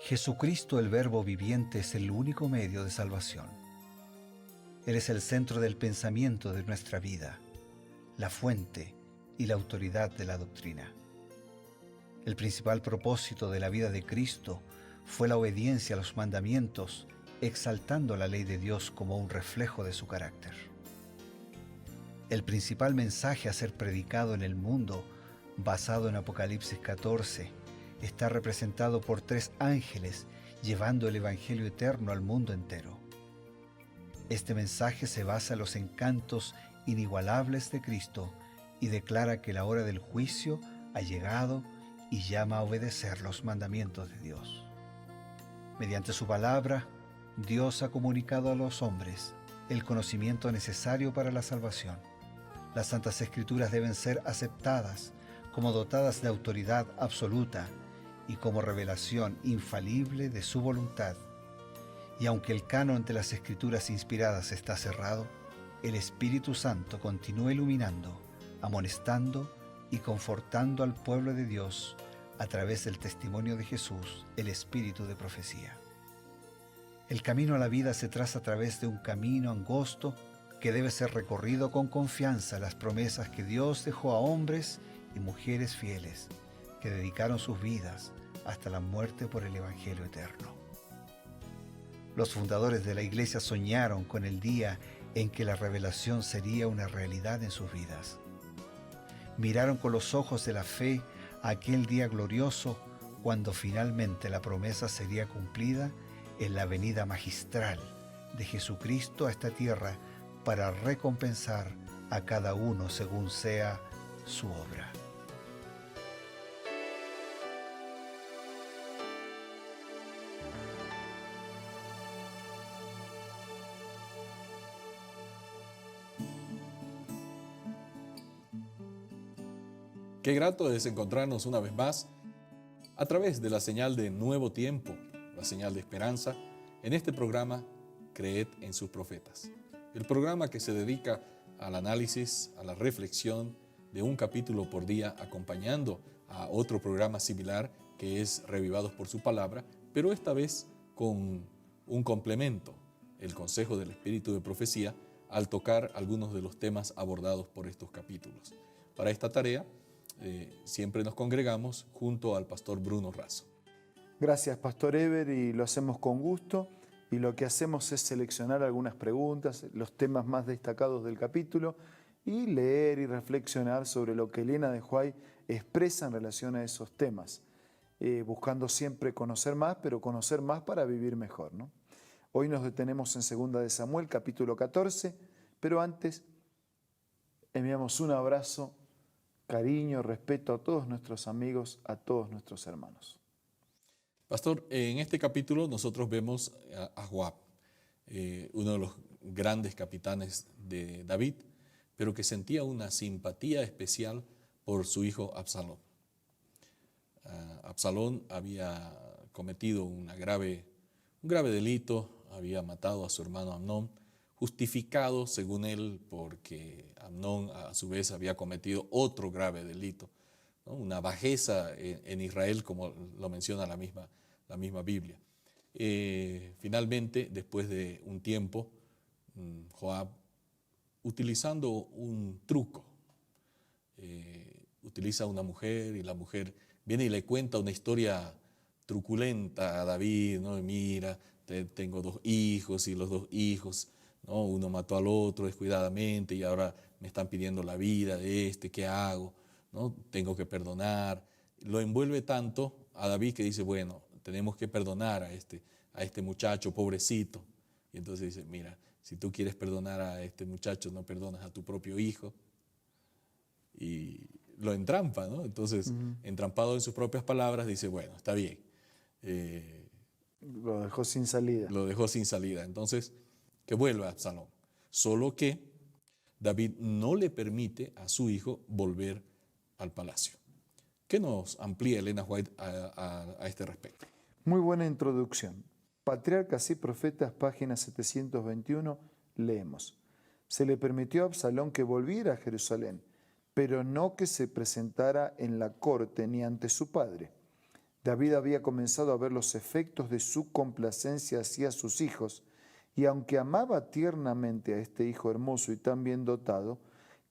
Jesucristo, el Verbo viviente, es el único medio de salvación. Él es el centro del pensamiento de nuestra vida, la fuente y la autoridad de la doctrina. El principal propósito de la vida de Cristo fue la obediencia a los mandamientos, exaltando la ley de Dios como un reflejo de su carácter. El principal mensaje a ser predicado en el mundo, basado en Apocalipsis 14, está representado por 3 ángeles llevando el Evangelio eterno al mundo entero. Este mensaje se basa en los encantos inigualables de Cristo y declara que la hora del juicio ha llegado y llama a obedecer los mandamientos de Dios. Mediante su palabra, Dios ha comunicado a los hombres el conocimiento necesario para la salvación. Las Santas Escrituras deben ser aceptadas como dotadas de autoridad absoluta y como revelación infalible de su voluntad. Y aunque el canon de las Escrituras inspiradas está cerrado, el Espíritu Santo continúa iluminando, amonestando y confortando al pueblo de Dios a través del testimonio de Jesús, el Espíritu de profecía. El camino a la vida se traza a través de un camino angosto que debe ser recorrido con confianza a las promesas que Dios dejó a hombres y mujeres fieles que dedicaron sus vidas hasta la muerte por el Evangelio eterno. Los fundadores de la Iglesia soñaron con el día en que la revelación sería una realidad en sus vidas. Miraron con los ojos de la fe a aquel día glorioso cuando finalmente la promesa sería cumplida en la venida magistral de Jesucristo a esta tierra para recompensar a cada uno según sea su obra. Qué grato es encontrarnos una vez más a través de la señal de Nuevo Tiempo, la señal de esperanza, en este programa Creed en sus profetas. El programa que se dedica al análisis, a la reflexión de un capítulo por día, acompañando a otro programa similar que es Revivados por su Palabra, pero esta vez con un complemento, el consejo del Espíritu de Profecía, al tocar algunos de los temas abordados por estos capítulos. Para esta tarea, siempre nos congregamos junto al pastor Bruno Razo. Gracias, Pastor Eber, y lo hacemos con gusto. Y lo que hacemos es seleccionar algunas preguntas, los temas más destacados del capítulo, y leer y reflexionar sobre lo que Elena de White expresa en relación a esos temas, buscando siempre conocer más, pero conocer más para vivir mejor, ¿no? Hoy nos detenemos en 2 de Samuel, capítulo 14, pero antes enviamos un abrazo, cariño, respeto a todos nuestros amigos, a todos nuestros hermanos. Pastor, en este capítulo nosotros vemos a Joab, uno de los grandes capitanes de David, pero que sentía una simpatía especial por su hijo Absalón. Absalón había cometido un grave delito, había matado a su hermano Amnón, justificado según él porque Amnón a su vez había cometido otro grave delito, ¿no? Una bajeza en Israel, como lo menciona la misma Biblia. Finalmente, después de un tiempo, Joab, utilizando un truco, utiliza a una mujer y la mujer viene y le cuenta una historia truculenta a David, ¿no? Mira, tengo 2 hijos y los 2 hijos, ¿no? Uno mató al otro descuidadamente y ahora me están pidiendo la vida de ¿qué hago? ¿No? Tengo que perdonar. Lo envuelve tanto a David que dice, bueno, tenemos que perdonar a este muchacho pobrecito. Y entonces dice, mira, si tú quieres perdonar a este muchacho, no perdonas a tu propio hijo. Y lo entrampa, ¿no? Entonces, entrampado en sus propias palabras, dice, bueno, está bien. Lo dejó sin salida. Lo dejó sin salida. Entonces, que vuelva a Absalón. Solo que David no le permite a su hijo volver al palacio. ¿Qué nos amplía Elena White a este respecto? Muy buena introducción. Patriarcas y Profetas, página 721, leemos. Se le permitió a Absalón que volviera a Jerusalén, pero no que se presentara en la corte ni ante su padre. David había comenzado a ver los efectos de su complacencia hacia sus hijos, y aunque amaba tiernamente a este hijo hermoso y tan bien dotado,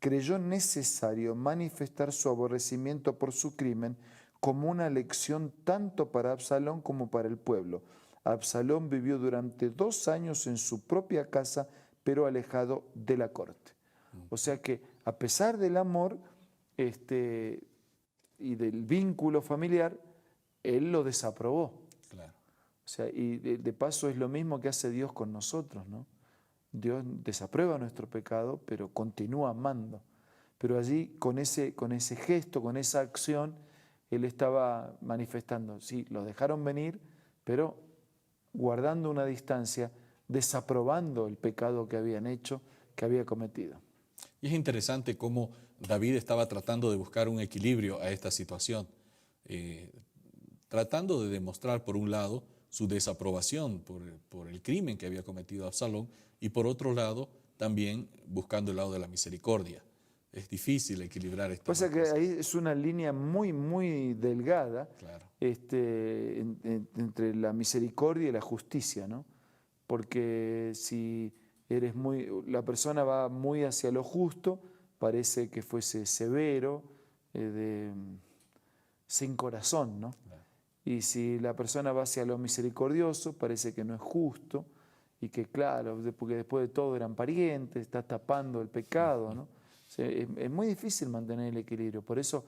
creyó necesario manifestar su aborrecimiento por su crimen como una lección tanto para Absalón como para el pueblo. Absalón vivió durante 2 años en su propia casa, pero alejado de la corte. O sea que a pesar del amor y del vínculo familiar, él lo desaprobó. Claro. O sea, y de paso es lo mismo que hace Dios con nosotros, ¿no? Dios desaprueba nuestro pecado, pero continúa amando. Pero allí, con ese gesto, con esa acción, Él estaba manifestando, sí, los dejaron venir, pero guardando una distancia, desaprobando el pecado que habían hecho, que había cometido. Y es interesante cómo David estaba tratando de buscar un equilibrio a esta situación, tratando de demostrar, por un lado, su desaprobación por el crimen que había cometido Absalón, y por otro lado, también buscando el lado de la misericordia. Es difícil equilibrar esto. Pasa que ahí es una línea muy, muy delgada, Claro. entre la misericordia y la justicia, ¿no? Porque si la persona va muy hacia lo justo, parece que fuese severo, sin corazón, ¿no? Claro. Y si la persona va hacia lo misericordioso, parece que no es justo y que, claro, porque después de todo eran parientes, está tapando el pecado, ¿no? O sea, es muy difícil mantener el equilibrio. Por eso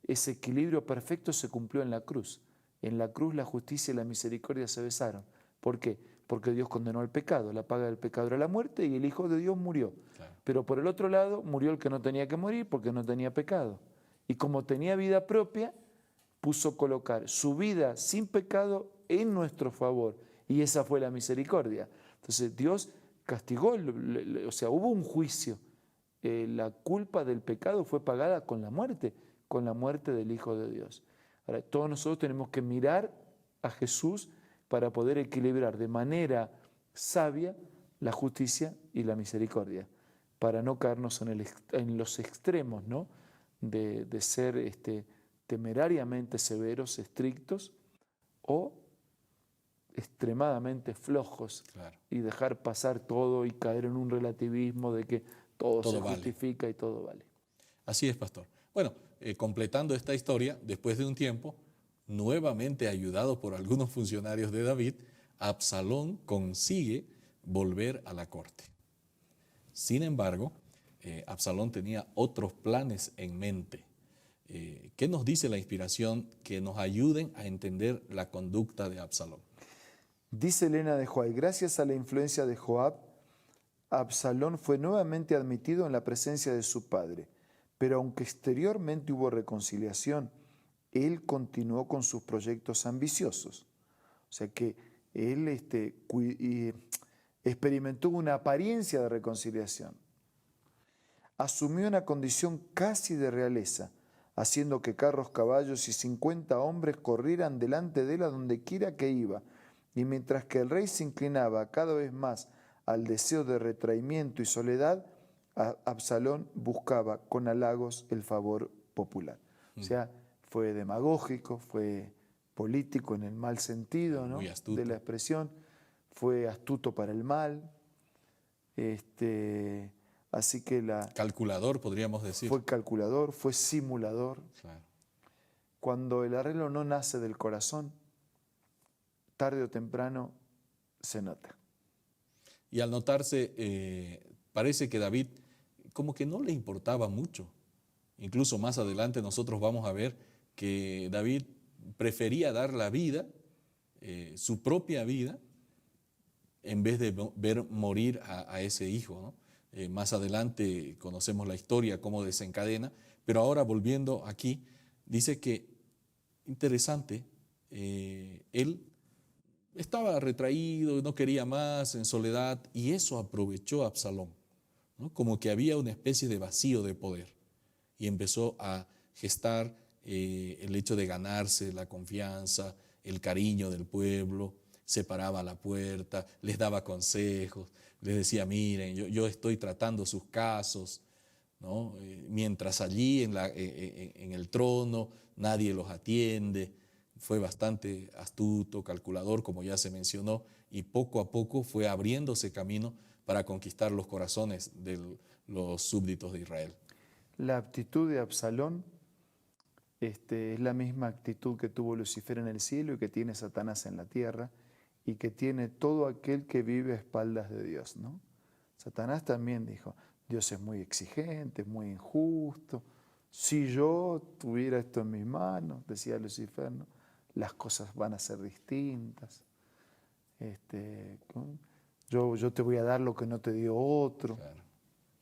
ese equilibrio perfecto se cumplió en la cruz. En la cruz la justicia y la misericordia se besaron. ¿Por qué? Porque Dios condenó al pecado. La paga del pecado era la muerte y el Hijo de Dios murió. Claro. Pero por el otro lado murió el que no tenía que morir porque no tenía pecado. Y como tenía vida propia, puso colocar su vida sin pecado en nuestro favor. Y esa fue la misericordia. Entonces Dios castigó, o sea, hubo un juicio. La culpa del pecado fue pagada con la muerte del Hijo de Dios. Ahora, todos nosotros tenemos que mirar a Jesús para poder equilibrar de manera sabia la justicia y la misericordia, para no caernos en los extremos, ¿no? de ser temerariamente severos, estrictos, o extremadamente flojos, Claro. y dejar pasar todo y caer en un relativismo de que todo se vale. justifica y todo vale. Así es, pastor. Bueno, completando esta historia, después de un tiempo, nuevamente ayudado por algunos funcionarios de David, Absalón consigue volver a la corte. Sin embargo, Absalón tenía otros planes en mente. ¿Qué nos dice la inspiración que nos ayuden a entender la conducta de Absalón? Dice Elena de Joab, gracias a la influencia de Joab, Absalón fue nuevamente admitido en la presencia de su padre, pero aunque exteriormente hubo reconciliación, él continuó con sus proyectos ambiciosos. O sea que él experimentó una apariencia de reconciliación. Asumió una condición casi de realeza, haciendo que carros, caballos y 50 hombres corrieran delante de él a donde quiera que iba. Y mientras que el rey se inclinaba cada vez más al deseo de retraimiento y soledad, Absalón buscaba con halagos el favor popular. O sea, fue demagógico, fue político en el mal sentido, ¿no? Muy astuto. De la expresión, fue astuto para el mal, así que Calculador, podríamos decir. fue calculador, fue simulador. Claro. Cuando el arreglo no nace del corazón, tarde o temprano se nota. Y al notarse, parece que David como que no le importaba mucho. Incluso más adelante nosotros vamos a ver que David prefería dar la vida, su propia vida, en vez de ver morir a ese hijo, ¿no? Más adelante conocemos la historia, cómo desencadena, pero ahora volviendo aquí, dice que, interesante, él estaba retraído, no quería más, en soledad, y eso aprovechó a Absalón, ¿no? Como que había una especie de vacío de poder, y empezó a gestar el hecho de ganarse la confianza, el cariño del pueblo. Se paraba a la puerta, les daba consejos, les decía, miren, yo estoy tratando sus casos, ¿no? Mientras allí en el trono nadie los atiende. fue bastante astuto, calculador, como ya se mencionó, y poco a poco fue abriéndose camino para conquistar los corazones de los súbditos de Israel. La actitud de Absalón es la misma actitud que tuvo Lucifer en el cielo y que tiene Satanás en la tierra y que tiene todo aquel que vive a espaldas de Dios, ¿no? Satanás también dijo, Dios es muy exigente, muy injusto. Si yo tuviera esto en mis manos, decía Lucifer, ¿no?, las cosas van a ser distintas. Yo te voy a dar lo que no te dio otro. Claro.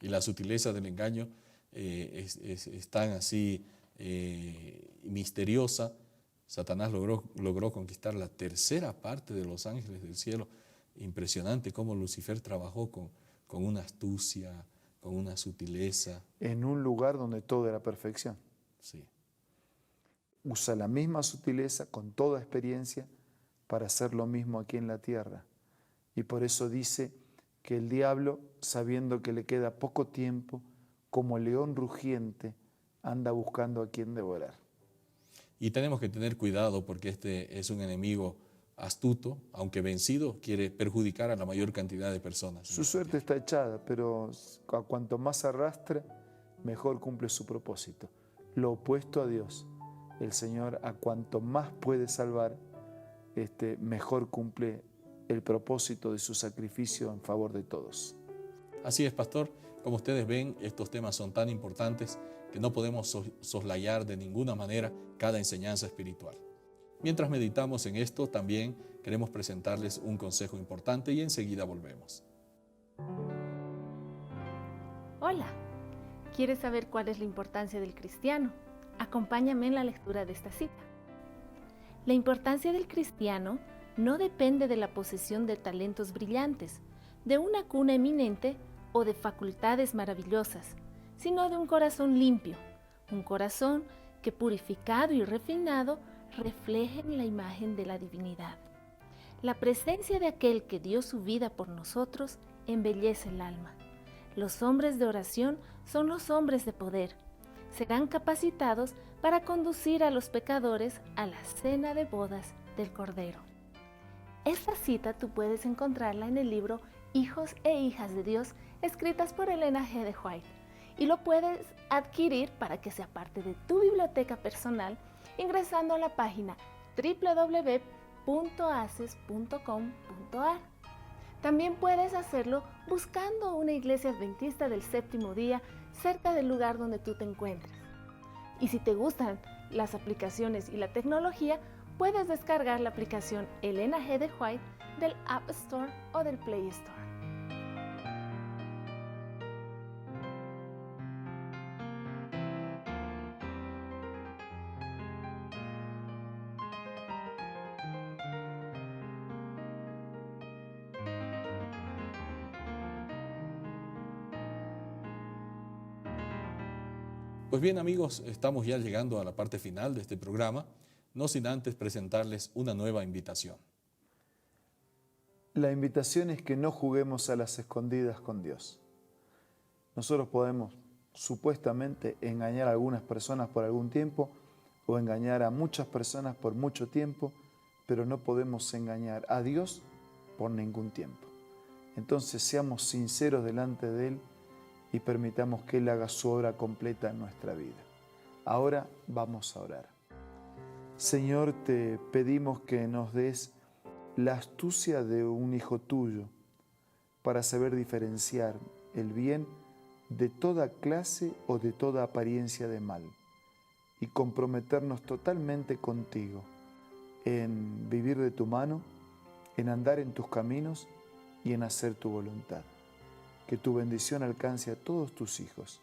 Y la sutileza del engaño es tan así misteriosa. Satanás logró conquistar la tercera parte de los ángeles del cielo. Impresionante cómo Lucifer trabajó con una astucia, con una sutileza. En un lugar donde todo era perfección. Sí. Usa la misma sutileza con toda experiencia para hacer lo mismo aquí en la tierra. Y por eso dice que el diablo, sabiendo que le queda poco tiempo, como león rugiente, anda buscando a quien devorar. Y tenemos que tener cuidado porque este es un enemigo astuto, aunque vencido, quiere perjudicar a la mayor cantidad de personas. Su suerte está echada, pero a cuanto más arrastra, mejor cumple su propósito. Lo opuesto a Dios, el Señor, a cuanto más puede salvar, mejor cumple el propósito de su sacrificio en favor de todos. Así es, pastor. Como ustedes ven, estos temas son tan importantes que no podemos soslayar de ninguna manera cada enseñanza espiritual. Mientras meditamos en esto, también queremos presentarles un consejo importante y enseguida volvemos. Hola, ¿quieres saber cuál es la importancia del cristiano? Acompáñame en la lectura de esta cita. La importancia del cristiano no depende de la posesión de talentos brillantes, de una cuna eminente o de facultades maravillosas, sino de un corazón limpio, un corazón que purificado y refinado reflejen la imagen de la divinidad. La presencia de aquel que dio su vida por nosotros embellece el alma. Los hombres de oración son los hombres de poder. Serán capacitados para conducir a los pecadores a la cena de bodas del Cordero. Esta cita tú puedes encontrarla en el libro Hijos e Hijas de Dios, escritas por Elena G. de White, y lo puedes adquirir para que sea parte de tu biblioteca personal ingresando a la página www.aces.com.ar. También puedes hacerlo buscando una iglesia adventista del séptimo día cerca del lugar donde tú te encuentres. Y si te gustan las aplicaciones y la tecnología, puedes descargar la aplicación Elena G. de White del App Store o del Play Store. Pues bien, amigos, estamos ya llegando a la parte final de este programa, no sin antes presentarles una nueva invitación. La invitación es que no juguemos a las escondidas con Dios. Nosotros podemos supuestamente engañar a algunas personas por algún tiempo o engañar a muchas personas por mucho tiempo, pero no podemos engañar a Dios por ningún tiempo. Entonces seamos sinceros delante de Él y permitamos que Él haga su obra completa en nuestra vida. Ahora vamos a orar. Señor, te pedimos que nos des la astucia de un hijo tuyo para saber diferenciar el bien de toda clase o de toda apariencia de mal y comprometernos totalmente contigo en vivir de tu mano, en andar en tus caminos y en hacer tu voluntad. Que tu bendición alcance a todos tus hijos.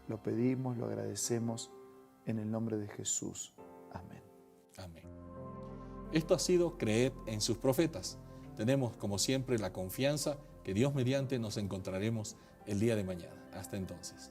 Lo pedimos, lo agradecemos en el nombre de Jesús. Amén. Amén. Esto ha sido Creed en sus profetas. Tenemos, como siempre, la confianza que Dios mediante nos encontraremos el día de mañana. Hasta entonces.